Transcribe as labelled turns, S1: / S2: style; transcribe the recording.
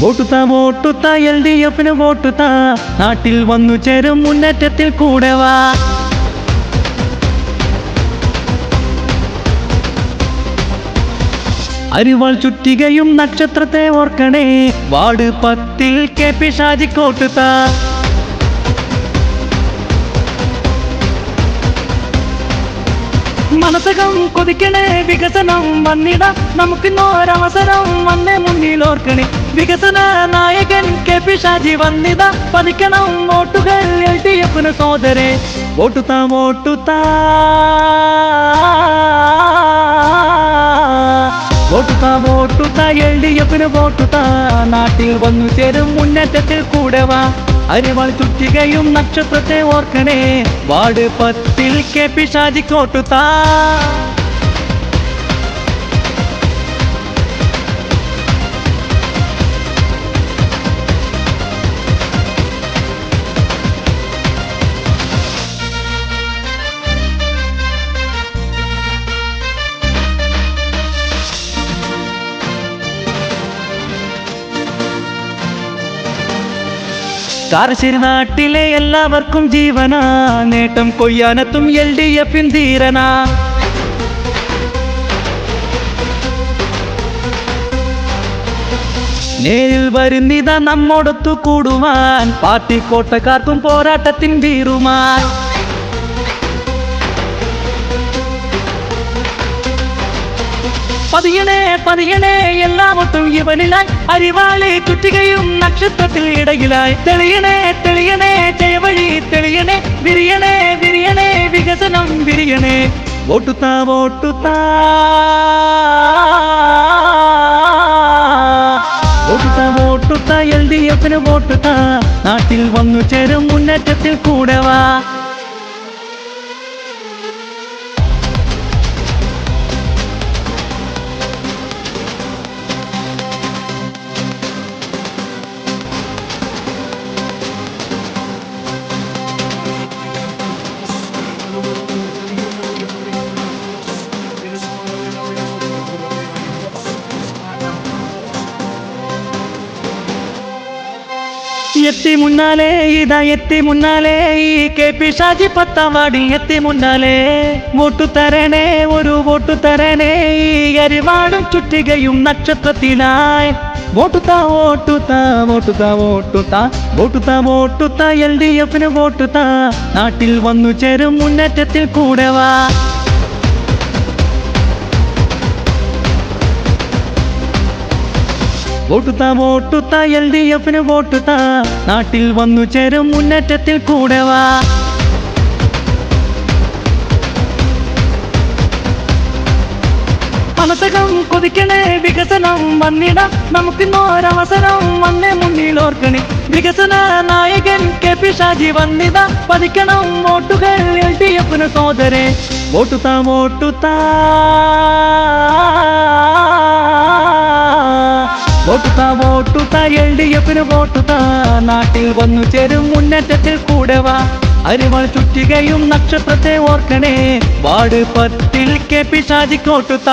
S1: വോട്ടുത്ത LDF-ന് വോട്ടുത്ത, നാട്ടിൽ വന്നു ചേരും മുന്നേറ്റത്തിൽ കൂടെ വാ. അരിവാൾ ചുറ്റികയും നക്ഷത്രത്തെ ഓർക്കണേ, വാർഡ് 10 KP ഷാജിക്ക് വോട്ടുത്ത. മനസ്സകം കൊതിക്കണേ വികസനം വന്നിടാം, നമുക്കിന്നൊരവസരം വന്നേ മുന്നിലോർക്കണേ. വികസന നായകൻ KP ഷാജി വന്നിതാ, പതിക്കണം വോട്ടുകൾ LDF-ന് സോദരേ. വോട്ടുത്ത വോട്ടുത്ത വോട്ടുത്ത വോട്ടുത്ത LDF-ന് വോട്ടുത്ത, നാട്ടിൽ വന്നു ചേരും മുന്നേറ്റത്തിൽ കൂടെ വാ. അരിവാൾ ചുറ്റികയും നക്ഷത്രത്തെ ഓർക്കണേ, വാർഡ് 10 KP ഷാജിക്ക് വോട്ടുത്ത. കാരശ്ശേരി നാട്ടിലെ എല്ലാവർക്കും ജീവനാ, നേട്ടം കൊയ്യാനെത്തും LDF-ൻ ധീരനാ. നേരിൽ വരുന്നിതാ നമ്മോടൊത്തു കൂടുവാൻ, പാർട്ടി കോട്ടക്കാർക്കും പോരാട്ടത്തിൻ വീറുമാൻ. പതിയണേ പതിയണേ എല്ലാമൊത്തും ഇവനിലായി, അരിവാളി ചുറ്റികയും നക്ഷത്രത്തിൽ ഇടയിലായി. തെളിയണേ തെളിയണേ ജയവഴി തെളിയണേ, വിരിയണേ വിരിയണേ വികസനം വിരിയണേ. വോട്ടുത്ത വോട്ടുത്ത വോട്ടുത്ത വോട്ടുത്ത LDF-ന് വോട്ടുത്ത, നാട്ടിൽ വന്നു ചേരും മുന്നേറ്റത്തിൽ കൂടെ വാ. എത്തി മുന്നാലേ ഇതാ എത്തി മുന്നാലേ, ഈ KP ഷാജി 10-ാം വാർഡിൽ എത്തി മുന്നാലേ. വോട്ടു തരണേ ഒരു വോട്ടു തരണേ, ഈ അരിവാളും ചുറ്റികയും നക്ഷത്രത്തിനായി. വോട്ടുത്ത വോട്ടുത്ത വോട്ടുത്ത വോട്ടുത്ത വോട്ടുത്ത വോട്ടുത്ത LDF-ന് വോട്ടുത്ത, നാട്ടിൽ വന്നു ചേരും മുന്നേറ്റത്തിൽ കൂടെ വാ. വോട്ടുത്ത വോട്ടുത്ത LDF-ന് വോട്ടുത്ത, നാട്ടിൽ വന്നു ചേരും മുന്നേറ്റത്തിൽ കൂടെ വാ. മനസ്സകം കൊതിക്കണേ വികസനം വന്നിടാം, നമുക്കിന്നൊരവസരം വന്നേ മുന്നിലോർക്കണേ. വികസന നായകൻ KP ഷാജി വന്നിതാ, പതിക്കണം വോട്ടുകൾ LDF-ന് സോദരേ. വോട്ടുത്ത വോട്ടുത്ത വോട്ടുത്ത വോട്ടുത്ത LDF-ന് വോട്ടുത്ത, നാട്ടിൽ വന്നു ചേരും മുന്നേറ്റത്തിൽ കൂടെ വാ. അരിവാൾ ചുറ്റികയും നക്ഷത്രത്തെ ഓർക്കണേ, വാർഡ് 10 KP ഷാജിക്ക് വോട്ടുത്ത.